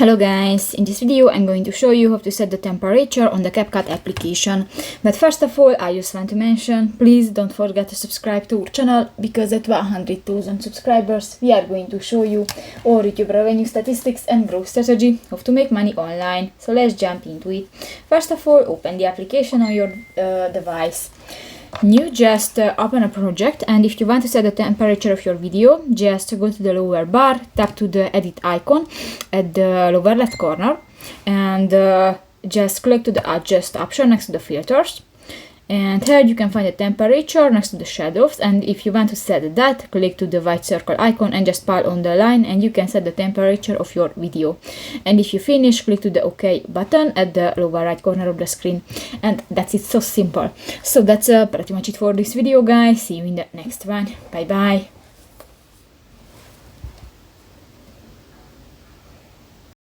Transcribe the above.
Hello guys, in this video I'm going to show you how to set the temperature on the CapCut application. But first of all, I just want to mention, please don't forget to subscribe to our channel, because at 100,000 subscribers we are going to show you our YouTube revenue statistics and growth strategy, how to make money online. So let's jump into it. First of all, open the application on your device. You just open a project, and if you want to set the temperature of your video, just go to the lower bar, tap to the edit icon at the lower left corner, and just click to the adjust option next to the filters. And here you can find the temperature next to the shadows, and if you want to set that, click to the white circle icon and just pull on the line, and you can set the temperature of your video. And if you finish, click to the OK button at the lower right corner of the screen. And that's it, so simple. So that's pretty much it for this video, guys. See you in the next one. Bye bye.